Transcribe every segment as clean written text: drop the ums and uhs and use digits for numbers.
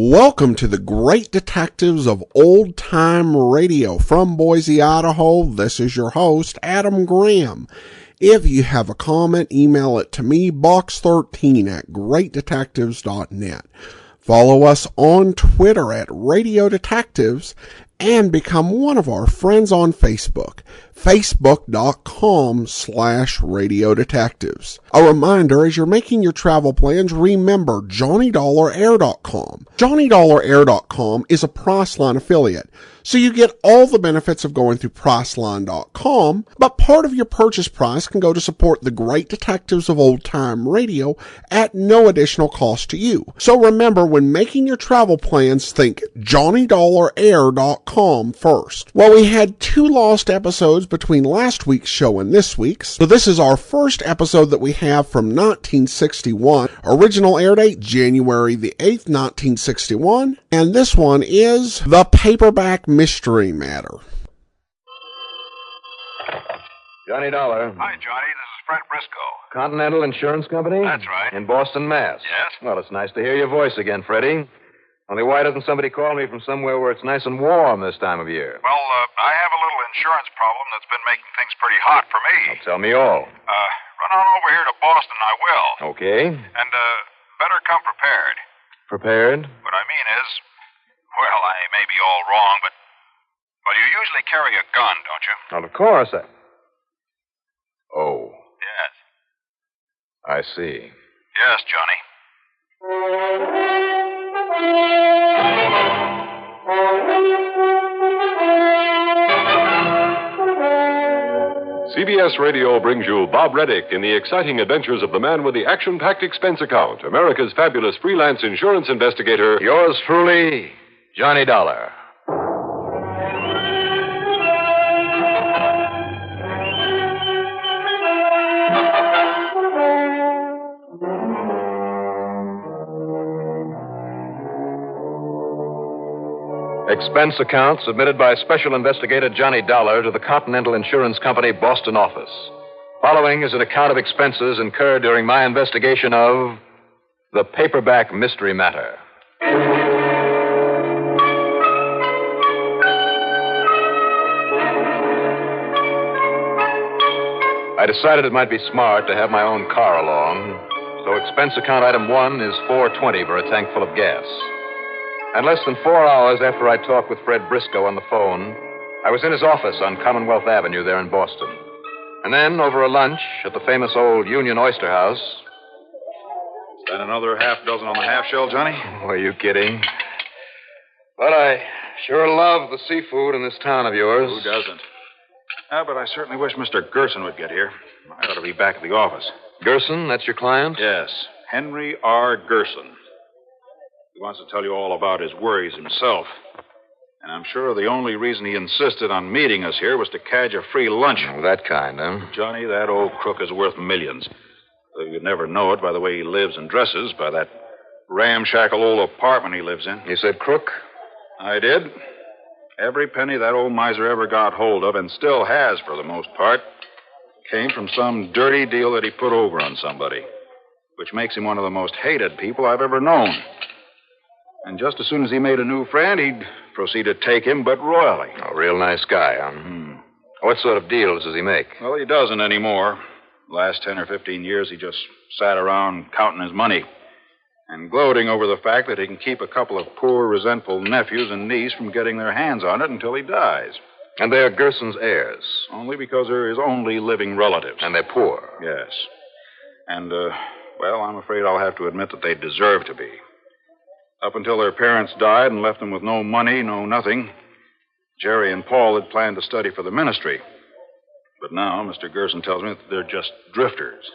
Welcome to the Great Detectives of Old Time Radio. From Boise, Idaho, this is your host, Adam Graham. If you have a comment, email it to me, box13@greatdetectives.net. Follow us on Twitter at Radio Detectives and become one of our friends on Facebook, facebook.com/Radio Detectives. A reminder, as you're making your travel plans, remember JohnnyDollarAir.com. JohnnyDollarAir.com is a Priceline affiliate, so you get all the benefits of going through Priceline.com, but part of your purchase price can go to support the Great Detectives of Old Time Radio at no additional cost to you. So remember, when making your travel plans, think JohnnyDollarAir.com first. Well, we had 2 lost episodes between last week's show and this week's, so this is our first episode that we have from 1961. Original air date, January the 8th, 1961, and this one is The Paperback Mystery Matter. Johnny Dollar. Hi, Johnny. This is Fred Frisco. Continental Insurance Company? That's right. In Boston, Mass. Yes? Well, it's nice to hear your voice again, Freddie. Only why doesn't somebody call me from somewhere where it's nice and warm this time of year? Well, I have a little insurance problem that's been making things pretty hot for me. Well, tell me all. Run on over here to Boston, I will. Okay. And, better come prepared. Prepared? What I mean is, well, I may be all wrong, but, well, you usually carry a gun, don't you? Well, of course. Oh. Yes. I see. Yes, Johnny. CBS Radio brings you Bob Reddick in the exciting adventures of the man with the action-packed expense account, America's fabulous freelance insurance investigator. Yours truly, Johnny Dollar. Expense account submitted by Special Investigator Johnny Dollar to the Continental Insurance Company, Boston office. Following is an account of expenses incurred during my investigation of the Paperback Mystery Matter. I decided it might be smart to have my own car along, so expense account item 1 is $4.20 for a tank full of gas. And less than 4 hours after I talked with Fred Briscoe on the phone, I was in his office on Commonwealth Avenue there in Boston. And then, over a lunch at the famous old Union Oyster House... Is that another half dozen on the half shell, Johnny? Are you kidding? But I sure love the seafood in this town of yours. Who doesn't? But I certainly wish Mr. Gerson would get here. I ought to be back at the office. Gerson, that's your client? Yes, Henry R. Gerson. He wants to tell you all about his worries himself. And I'm sure the only reason he insisted on meeting us here was to cadge a free lunch. Oh, that kind, huh? Johnny, that old crook is worth millions. Though you'd never know it by the way he lives and dresses, by that ramshackle old apartment he lives in. You said crook? I did. Every penny that old miser ever got hold of, and still has for the most part, came from some dirty deal that he put over on somebody, which makes him one of the most hated people I've ever known. And just as soon as he made a new friend, he'd proceed to take him, but royally. A real nice guy, huh? What sort of deals does he make? Well, he doesn't anymore. The last 10 or 15 years, he just sat around counting his money and gloating over the fact that he can keep a couple of poor, resentful nephews and niece from getting their hands on it until he dies. And they're Gerson's heirs? Only because they're his only living relatives. And they're poor? Yes. And, well, I'm afraid I'll have to admit that they deserve to be. Up until their parents died and left them with no money, no nothing, Jerry and Paul had planned to study for the ministry. But now, Mr. Gerson tells me that they're just drifters.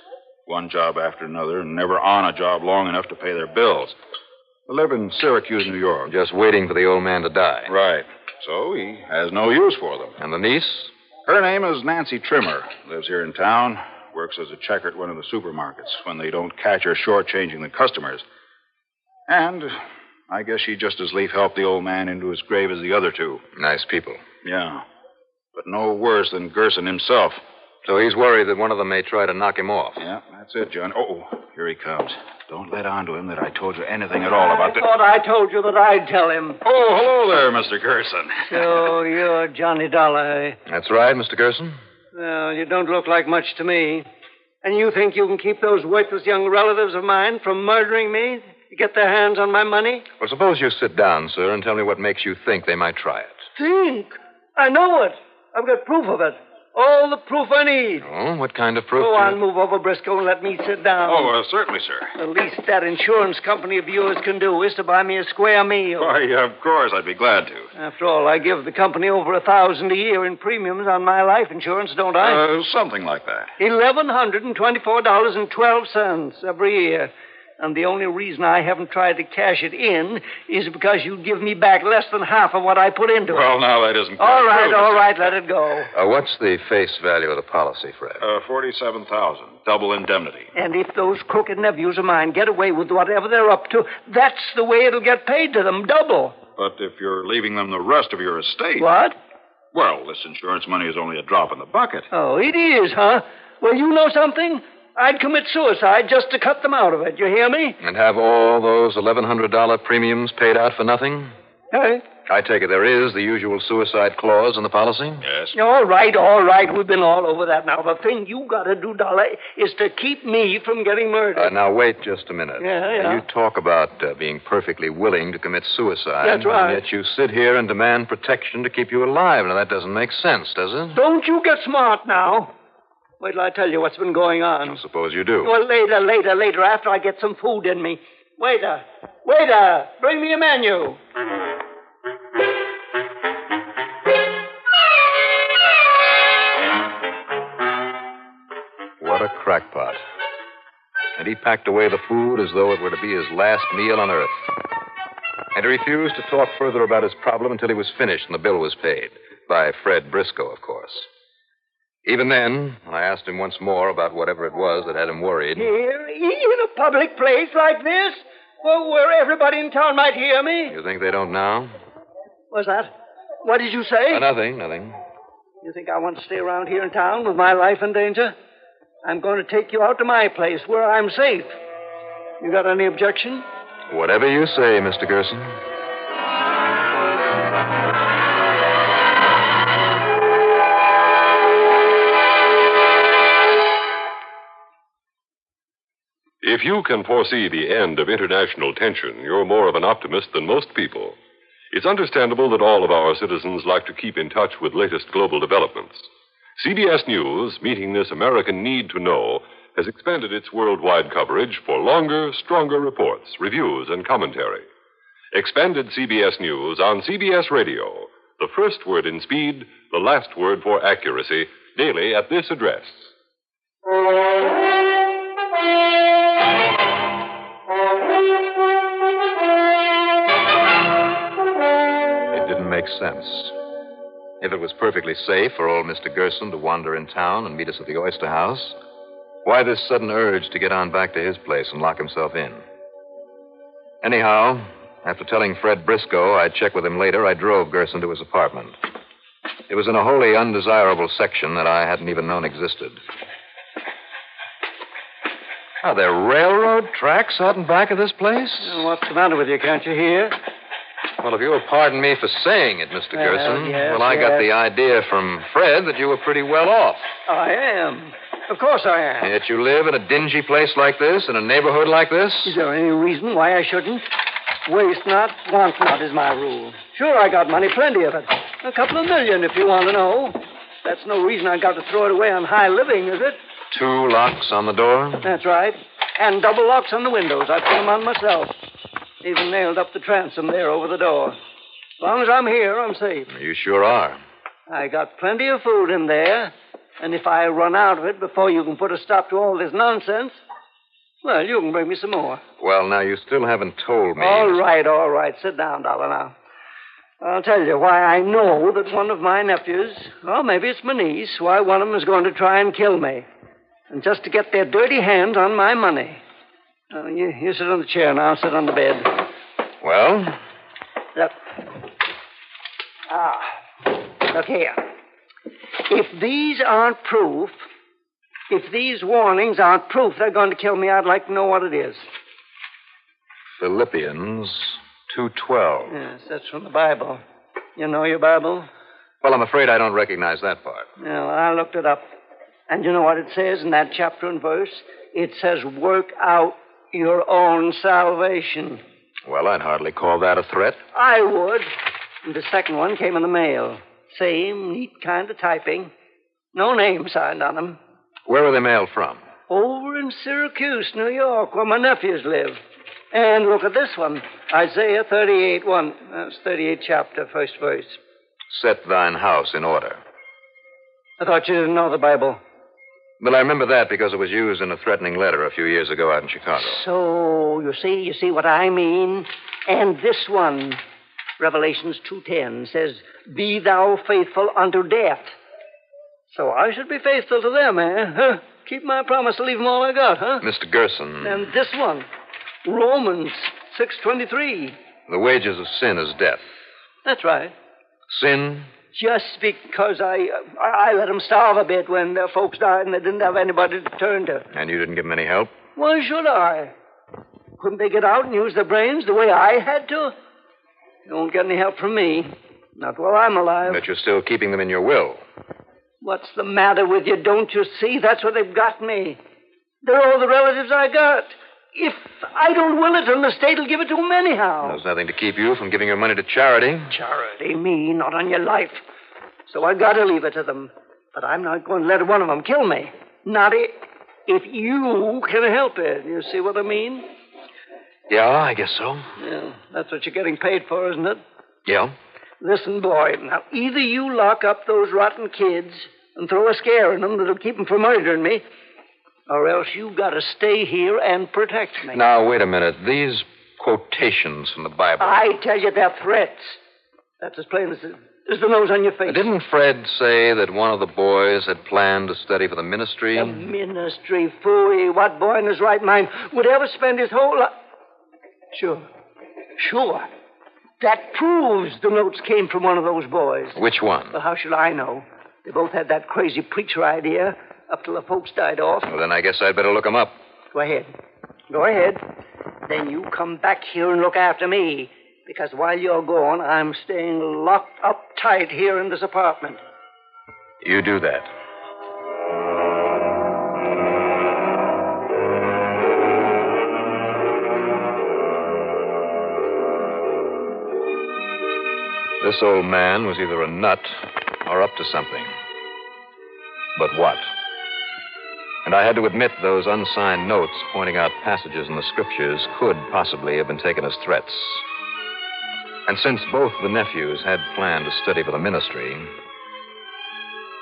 One job after another, and never on a job long enough to pay their bills. They live in Syracuse, New York. Just waiting for the old man to die. Right. So he has no use for them. And the niece? Her name is Nancy Trimmer. Lives here in town. Works as a checker at one of the supermarkets when they don't catch her shortchanging the customers. And I guess she'd just as lief help the old man into his grave as the other two. Nice people. Yeah. But no worse than Gerson himself. So he's worried that one of them may try to knock him off. Yeah, that's it, John. Oh, here he comes. Don't let on to him that I told you anything at all about I thought I told you that I'd tell him. Oh, hello there, Mr. Gerson. So you're Johnny Dollar, eh? That's right, Mr. Gerson. Well, you don't look like much to me. And you think you can keep those worthless young relatives of mine from murdering me to get their hands on my money? Well, suppose you sit down, sir, and tell me what makes you think they might try it. Think? I know it. I've got proof of it. All the proof I need. Oh, what kind of proof? Go on, move over, Briscoe, and let me sit down. Oh, certainly, sir. The least that insurance company of yours can do is to buy me a square meal. Why, of course, I'd be glad to. After all, I give the company over $1,000 a year in premiums on my life insurance, don't I? Something like that. $1,124.12 every year. And the only reason I haven't tried to cash it in is because you'd give me back less than half of what I put into it. Well, now, that isn't All quite right, true, let it go. What's the face value of the policy, Fred? $47,000, double indemnity. And if those crooked nephews of mine get away with whatever they're up to, that's the way it'll get paid to them, double. But if you're leaving them the rest of your estate... What? Well, this insurance money is only a drop in the bucket. Oh, it is, huh? Well, you know something? I'd commit suicide just to cut them out of it. You hear me? And have all those $1,100 premiums paid out for nothing? Hey? I take it there is the usual suicide clause in the policy? Yes. All right. We've been all over that now. The thing you got to do, Dollar, is to keep me from getting murdered. Now, wait just a minute. Yeah. You talk about being perfectly willing to commit suicide. That's right. And yet you sit here and demand protection to keep you alive. Now, that doesn't make sense, does it? Don't you get smart now. Wait till I tell you what's been going on. I suppose you do. Well, later, after I get some food in me. Waiter, bring me a menu. What a crackpot. And he packed away the food as though it were to be his last meal on earth. And he refused to talk further about his problem until he was finished and the bill was paid. By Fred Briscoe, of course. Even then, when I asked him once more about whatever it was that had him worried... Here, in a public place like this? Well, where everybody in town might hear me? You think they don't now? What's that? What did you say? Nothing. You think I want to stay around here in town with my life in danger? I'm going to take you out to my place where I'm safe. You got any objection? Whatever you say, Mr. Gerson. If you can foresee the end of international tension, you're more of an optimist than most people. It's understandable that all of our citizens like to keep in touch with latest global developments. CBS News, meeting this American need to know, has expanded its worldwide coverage for longer, stronger reports, reviews, and commentary. Expanded CBS News on CBS Radio. The first word in speed, the last word for accuracy, daily at this address. It didn't make sense. If it was perfectly safe for old Mr. Gerson to wander in town and meet us at the Oyster House, why this sudden urge to get on back to his place and lock himself in? Anyhow, after telling Fred Briscoe I'd check with him later, I drove Gerson to his apartment. It was in a wholly undesirable section that I hadn't even known existed. Are there railroad tracks out in back of this place? What's the matter with you? Can't you hear? Well, if you will pardon me for saying it, Mr. Gerson, I got the idea from Fred that you were pretty well off. I am. Of course I am. Yet you live in a dingy place like this, in a neighborhood like this? Is there any reason why I shouldn't? Waste not, want not is my rule. Sure, I got money, plenty of it. A couple of million, if you want to know. That's no reason I got to throw it away on high living, is it? 2 locks on the door? That's right. And double locks on the windows. I put them on myself. Even nailed up the transom there over the door. As long as I'm here, I'm safe. You sure are. I got plenty of food in there. And if I run out of it before you can put a stop to all this nonsense, well, you can bring me some more. Well, now, you still haven't told me. All right. Sit down, Dollar, now. I'll tell you why I know that one of my nephews, or maybe it's my niece, why one of them is going to try and kill me. And just to get their dirty hands on my money. You sit on the chair now. I'll sit on the bed. Well? Look here. If these aren't proof If these warnings aren't proof they're going to kill me, I'd like to know what it is. Philippians 2:12. Yes, that's from the Bible. You know your Bible? Well, I'm afraid I don't recognize that part. Well, I looked it up. And you know what it says in that chapter and verse? It says, work out your own salvation. Well, I'd hardly call that a threat. I would. And the second one came in the mail. Same neat kind of typing. No name signed on them. Where were they mailed from? Over in Syracuse, New York, where my nephews live. And look at this one. Isaiah 38:1. That's 38th chapter, first verse. Set thine house in order. I thought you didn't know the Bible. Well, I remember that because it was used in a threatening letter a few years ago out in Chicago. So, you see what I mean? And this one, Revelations 2:10, says, be thou faithful unto death. So I should be faithful to them, eh? Huh? Keep my promise to leave them all I got, huh? Mr. Gerson. And this one, Romans 6:23. The wages of sin is death. That's right. Sin? Just because I let them starve a bit when their folks died and they didn't have anybody to turn to. And you didn't give them any help? Why should I? Couldn't they get out and use their brains the way I had to? You won't get any help from me. Not while I'm alive. But you're still keeping them in your will. What's the matter with you? Don't you see? That's where they've got me. They're all the relatives I got. If I don't will it, then the state will give it to them anyhow. There's nothing to keep you from giving your money to charity. Charity? Me? Not on your life. So I got to leave it to them. But I'm not going to let one of them kill me. Not if you can help it. You see what I mean? Yeah, I guess so. Yeah, that's what you're getting paid for, isn't it? Yeah? Listen, boy, now either you lock up those rotten kids and throw a scare in them that'll keep them from murdering me, or else you got to stay here and protect me. Now, wait a minute. These quotations from the Bible. I tell you, they're threats. That's as plain as the nose on your face. Didn't Fred say that one of the boys had planned to study for the ministry? The ministry? Phooey. What boy in his right mind would ever spend his whole life... Sure. That proves the notes came from one of those boys. Which one? Well, how should I know? They both had that crazy preacher idea up till the folks died off. Well, then I guess I'd better look them up. Go ahead. Then you come back here and look after me. Because while you're gone, I'm staying locked up tight here in this apartment. You do that. This old man was either a nut or up to something. But what? And I had to admit those unsigned notes pointing out passages in the scriptures could possibly have been taken as threats. And since both the nephews had planned to study for the ministry...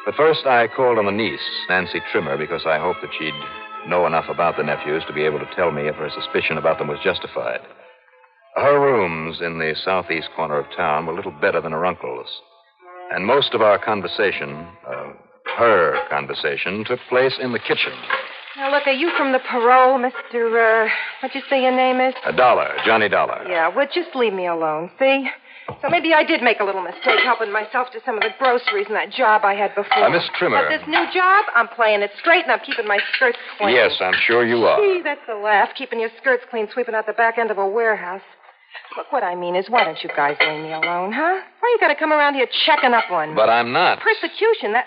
But first I called on the niece, Nancy Trimmer, because I hoped that she'd know enough about the nephews to be able to tell me if her suspicion about them was justified. Her rooms in the southeast corner of town were a little better than her uncle's. And most of our conversation, her conversation, took place in the kitchen. Now, look, are you from the parole, Mr., what'd you say your name is? Johnny Dollar. Yeah, well, just leave me alone, see? So maybe I did make a little mistake helping myself to some of the groceries in that job I had before. Miss Trimmer. But this new job, I'm playing it straight and I'm keeping my skirts clean. Yes, I'm sure you are. See, that's a laugh, keeping your skirts clean, sweeping out the back end of a warehouse. Look, what I mean is, why don't you guys leave me alone, huh? Why you got to come around here checking up on me? But I'm not. Persecution, that...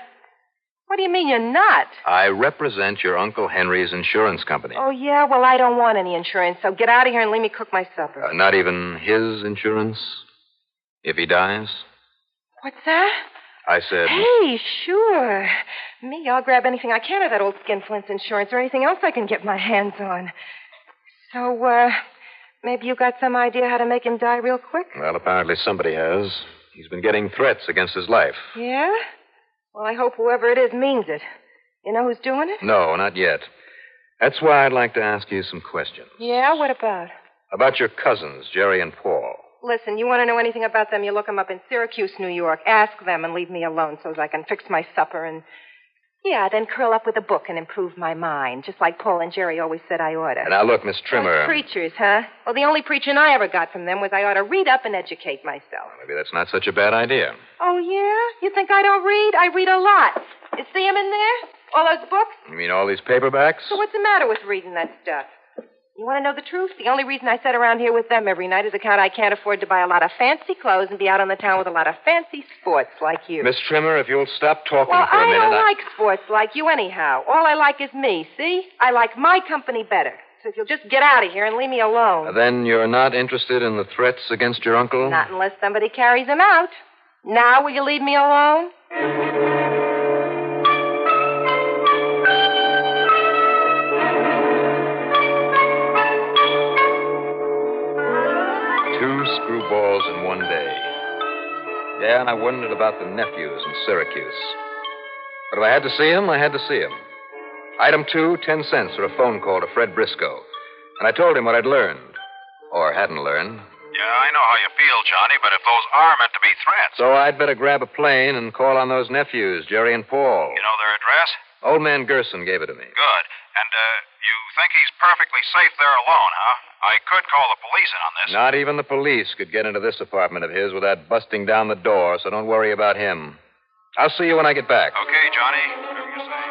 What do you mean you're not? I represent your Uncle Henry's insurance company. Oh, yeah? Well, I don't want any insurance, so get out of here and let me cook my supper. Not even his insurance? If he dies? What's that? I said... Hey, sure. Me, I'll grab anything I can of that old skinflint's insurance or anything else I can get my hands on. So, maybe you got some idea how to make him die real quick? Well, apparently somebody has. He's been getting threats against his life. Yeah? Well, I hope whoever it is means it. You know who's doing it? No, not yet. That's why I'd like to ask you some questions. Yeah? What about? About your cousins, Jerry and Paul. Listen, you want to know anything about them, you look them up in Syracuse, New York. Ask them and leave me alone so I can fix my supper and... Yeah, then curl up with a book and improve my mind, just like Paul and Jerry always said I ought to. Now, look, Miss Trimmer... Those preachers, huh? Well, the only preaching I ever got from them was I ought to read up and educate myself. Maybe that's not such a bad idea. Oh, yeah? You think I don't read? I read a lot. You see him in there? All those books? You mean all these paperbacks? So what's the matter with reading that stuff? You want to know the truth? The only reason I sit around here with them every night is account I can't afford to buy a lot of fancy clothes and be out on the town with a lot of fancy sports like you. Miss Trimmer, if you'll stop talking Well, for a minute. I don't like sports like you anyhow. All I like is me, see? I like my company better. So if you'll just get out of here and leave me alone. Then you're not interested in the threats against your uncle? Not unless somebody carries him out. Now will you leave me alone? Two screwballs in one day. Yeah, and I wondered about the nephews in Syracuse. But if I had to see him, I had to see him. Item 2, 10 cents for a phone call to Fred Briscoe. And I told him what I'd learned. Or hadn't learned. Yeah, I know how you feel, Johnny, but if those are meant to be threats... So I'd better grab a plane and call on those nephews, Jerry and Paul. You know their address? Old man Gerson gave it to me. Good. And, you think he's perfectly safe there alone, huh? I could call the police in on this. Not even the police could get into this apartment of his without busting down the door, so don't worry about him. I'll see you when I get back. Okay, Johnny. Whatever you say.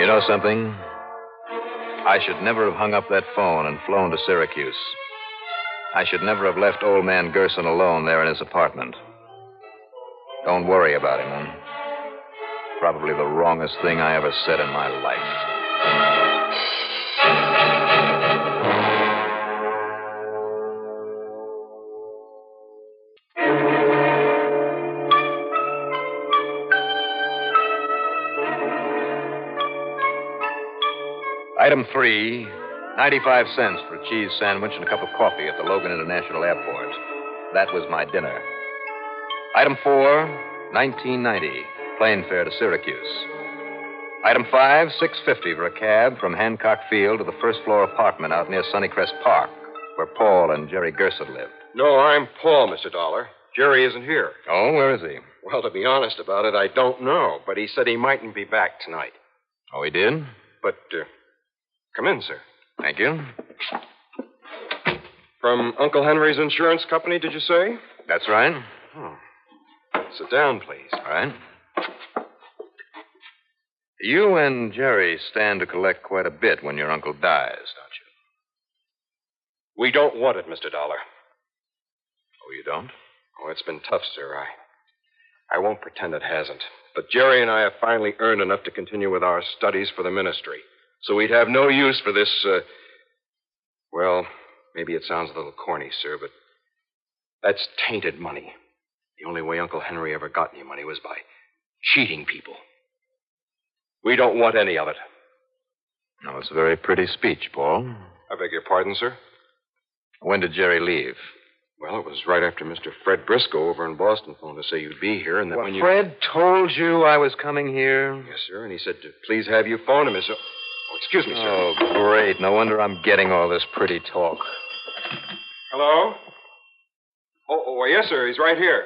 You know something? I should never have hung up that phone and flown to Syracuse. I should never have left old man Gerson alone there in his apartment. Don't worry about him, man. Probably the wrongest thing I ever said in my life. Item 3, 95 cents for a cheese sandwich and a cup of coffee at the Logan International Airport. That was my dinner. Item 4, 1990, plane fare to Syracuse. Item 5, $6.50 for a cab from Hancock Field to the first-floor apartment out near Sunnycrest Park, where Paul and Jerry Gerson lived. No, I'm Paul, Mr. Dollar. Jerry isn't here. Oh, where is he? Well, to be honest about it, I don't know, but he said he mightn't be back tonight. Oh, he did? But, come in, sir. Thank you. From Uncle Henry's insurance company, did you say? That's right. Oh. Sit down, please. All right. You and Jerry stand to collect quite a bit when your uncle dies, don't you? We don't want it, Mr. Dollar. Oh, you don't? Oh, it's been tough, sir. I won't pretend it hasn't. But Jerry and I have finally earned enough to continue with our studies for the ministry. So we'd have no use for this, well, maybe it sounds a little corny, sir, but that's tainted money. The only way Uncle Henry ever got any money was by cheating people. We don't want any of it. No, it's a very pretty speech, Paul. I beg your pardon, sir? When did Jerry leave? Well, it was right after Mr. Fred Briscoe over in Boston phoned to say you'd be here, and that when you... Fred told you I was coming here? Yes, sir, and he said to please have you phone him. Oh, excuse me, sir. Oh, great. No wonder I'm getting all this pretty talk. Hello? Oh, yes, sir. He's right here.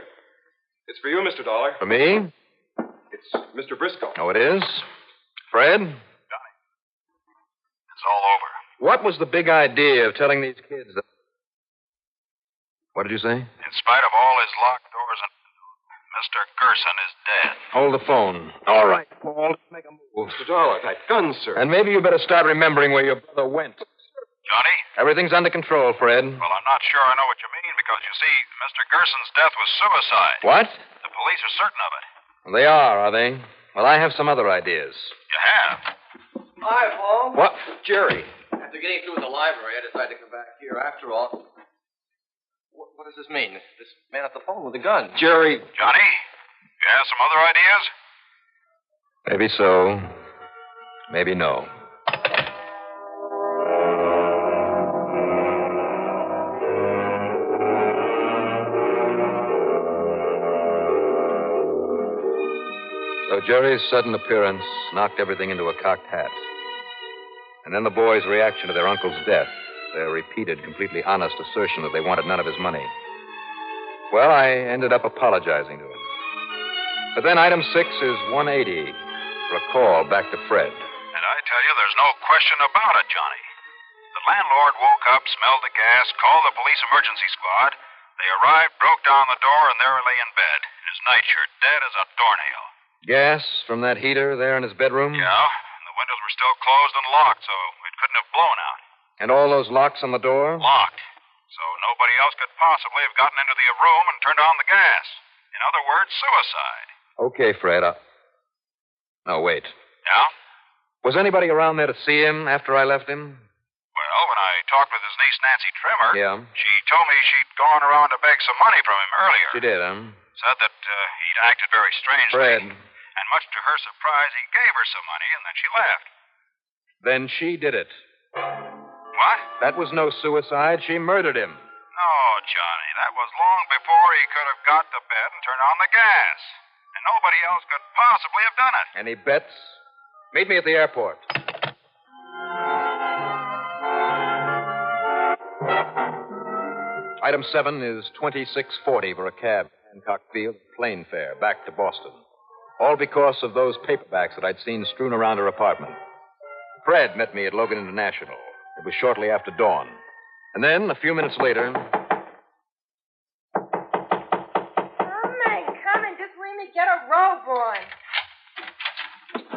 It's for you, Mr. Dollar. For me? It's Mr. Briscoe. Oh, it is? Fred? Johnny, it's all over. What was the big idea of telling these kids that... What did you say? In spite of all his locked doors and Mr. Gerson is dead. Hold the phone. All right, Paul. Let's make a move. Mr. Dollar, that gun, sir. And maybe you better start remembering where your brother went. Johnny? Everything's under control, Fred. Well, I'm not sure I know what you mean because, you see, Mr. Gerson's death was suicide. What? The police are certain of it. They are they? Well, I have some other ideas. You have? Hi, Paul. What? Jerry. After getting through with the library, I decided to come back here after all. What does this mean? This man at the phone with a gun. Jerry. Johnny, you have some other ideas? Maybe so. Maybe no. So Jerry's sudden appearance knocked everything into a cocked hat. And then the boys' reaction to their uncle's death, their repeated, completely honest assertion that they wanted none of his money. Well, I ended up apologizing to him. But then item 6 is 180 for a call back to Fred. And I tell you, there's no question about it, Johnny. The landlord woke up, smelled the gas, called the police emergency squad, They arrived, broke down the door, and there he lay in bed, in his nightshirt, dead as a doornail. Gas from that heater there in his bedroom? Yeah, and the windows were still closed and locked, so it couldn't have blown out. And all those locks on the door? Locked. So nobody else could possibly have gotten into the room and turned on the gas. In other words, suicide. Okay, Fred. No, wait. Yeah? Was anybody around there to see him after I left him? Well, when I talked with his niece, Nancy Trimmer, Yeah. she told me she'd gone around to beg some money from him earlier. She did, Said that he'd acted very strangely. Fred. And much to her surprise, he gave her some money, and then she left. Then she did it. What? That was no suicide. She murdered him. No, Johnny. That was long before he could have got to bed and turned on the gas. And nobody else could possibly have done it. Any bets? Meet me at the airport. Item 7 is $26.40 for a cab, Hancock Field, plane fare, back to Boston. All because of those paperbacks that I'd seen strewn around her apartment. Fred met me at Logan International. It was shortly after dawn. And then, a few minutes later... Come and just let me get a robe on.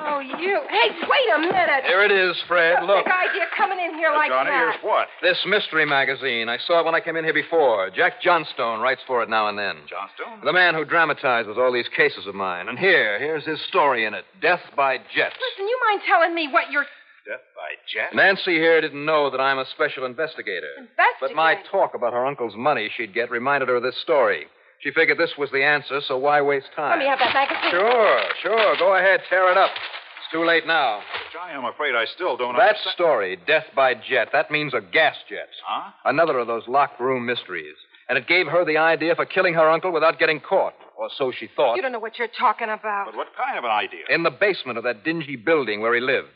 Oh, you. Hey, wait a minute. Here it is, Fred. Look. Big idea coming in here like Johnny, that. here's what? This mystery magazine. I saw it when I came in here before. Jack Johnstone writes for it now and then. Johnstone? The man who dramatizes all these cases of mine. And here's his story in it. Death by Jet. Listen, you mind telling me what you're... Death by jet? Nancy here didn't know that I'm a special investigator. But my talk about her uncle's money she'd get reminded her of this story. She figured this was the answer, so why waste time? Let me have that magazine. Sure. Go ahead, tear it up. It's too late now. Johnny, I'm afraid I still don't That understand. story, Death by Jet, that means a gas jet. Huh? Another of those locked room mysteries. And it gave her the idea for killing her uncle without getting caught. Or so she thought. You don't know what you're talking about. But what kind of an idea? In the basement of that dingy building where he lived.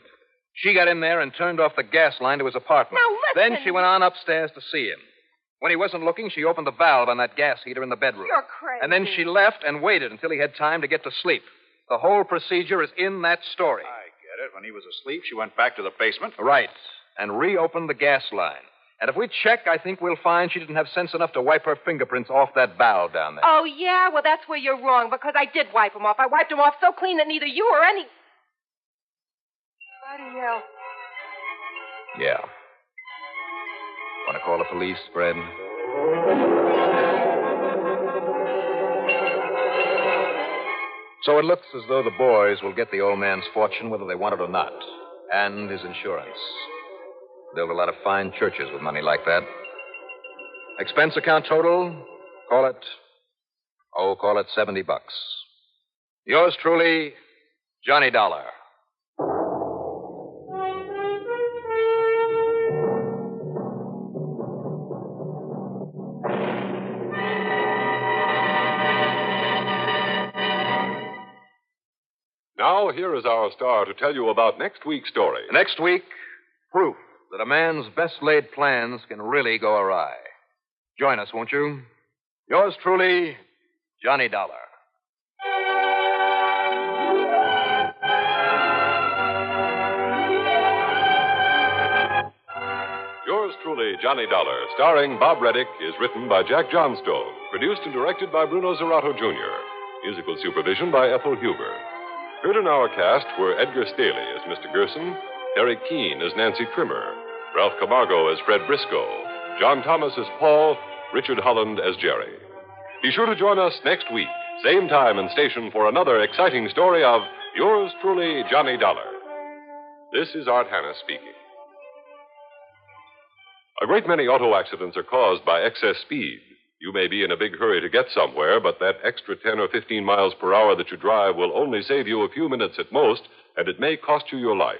She got in there and turned off the gas line to his apartment. Now, listen. Then she went on upstairs to see him. When he wasn't looking, she opened the valve on that gas heater in the bedroom. You're crazy. And then she left and waited until he had time to get to sleep. The whole procedure is in that story. I get it. When he was asleep, she went back to the basement. Right. And reopened the gas line. And if we check, I think we'll find she didn't have sense enough to wipe her fingerprints off that valve down there. Oh, yeah? Well, that's where you're wrong, because I did wipe them off. I wiped them off so clean that neither you or any... Bloody hell. Yeah. Want to call the police, Fred? So it looks as though the boys will get the old man's fortune whether they want it or not. And his insurance. Build a lot of fine churches with money like that. Expense account total? Call it $70. Yours truly, Johnny Dollar. Now, here is our star to tell you about next week's story. Next week, proof that a man's best laid plans can really go awry. Join us, won't you? Yours truly, Johnny Dollar. Yours truly, Johnny Dollar, starring Bob Reddick, is written by Jack Johnstone, produced and directed by Bruno Zerato Jr., musical supervision by Ethel Huber. Heard in our cast were Edgar Staley as Mr. Gerson, Terry Keane as Nancy Trimmer, Ralph Camargo as Fred Briscoe, John Thomas as Paul, Richard Holland as Jerry. Be sure to join us next week, same time and station, for another exciting story of Yours truly, Johnny Dollar. This is Art Hanna speaking. A great many auto accidents are caused by excess speed. You may be in a big hurry to get somewhere, but that extra 10 or 15 miles per hour that you drive will only save you a few minutes at most, and it may cost you your life.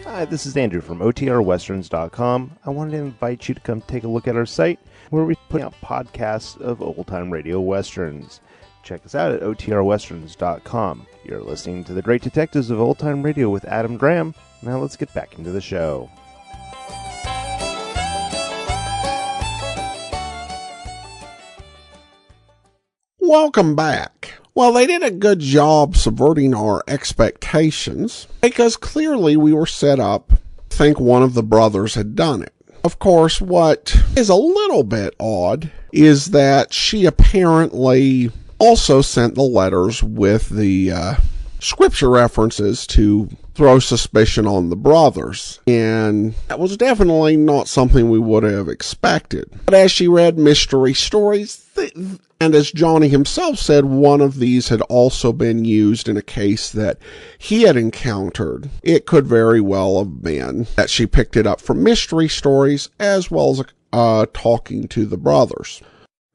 Hi, this is Andrew from OTRWesterns.com. I wanted to invite you to come take a look at our site where we put out podcasts of old-time radio westerns. Check us out at OTRWesterns.com. You're listening to The Great Detectives of Old Time Radio with Adam Graham. Now let's get back into the show. Welcome back. Well, they did a good job subverting our expectations because clearly we were set up think one of the brothers had done it. Of course, what is a little bit odd is that she apparently also sent the letters with the scripture references to throw suspicion on the brothers, and that was definitely not something we would have expected. But as she read mystery stories, and as Johnny himself said, one of these had also been used in a case that he had encountered. It could very well have been that she picked it up from mystery stories as well as talking to the brothers.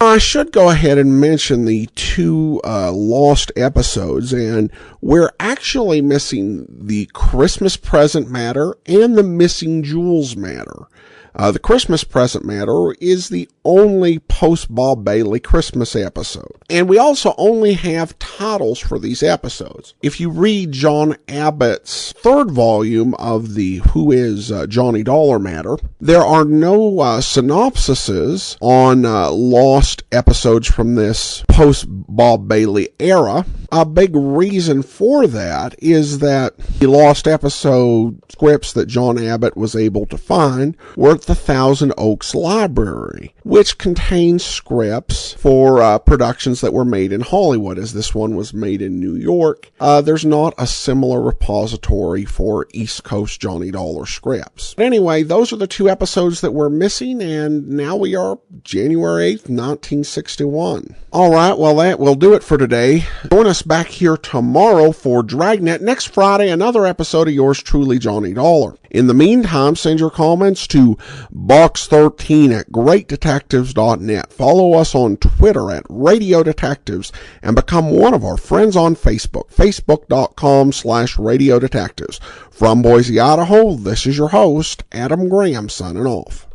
I should go ahead and mention the two lost episodes, and we're actually missing the Christmas present matter and the missing jewels matter. The Christmas present matter is the only post-Bob Bailey Christmas episode. And we also only have titles for these episodes. If you read John Abbott's third volume of the Who is Johnny Dollar matter, there are no synopsises on lost episodes from this post-Bob Bailey era. A big reason for that is that the lost episode scripts that John Abbott was able to find were at the Thousand Oaks Library, which contains scripts for productions that were made in Hollywood, as this one was made in New York. There's not a similar repository for East Coast Johnny Dollar scripts. But anyway, those are the two episodes that we're missing, and now we are January 8th, 1961. All right, well, that will do it for today. Join us back here tomorrow for Dragnet. Next Friday, another episode of yours truly, Johnny Dollar. In the meantime, send your comments to box13@greatdetectives.net. Follow us on Twitter at Radio Detectives and become one of our friends on Facebook, facebook.com/Radio Detectives. From Boise, Idaho, this is your host, Adam Graham, signing off.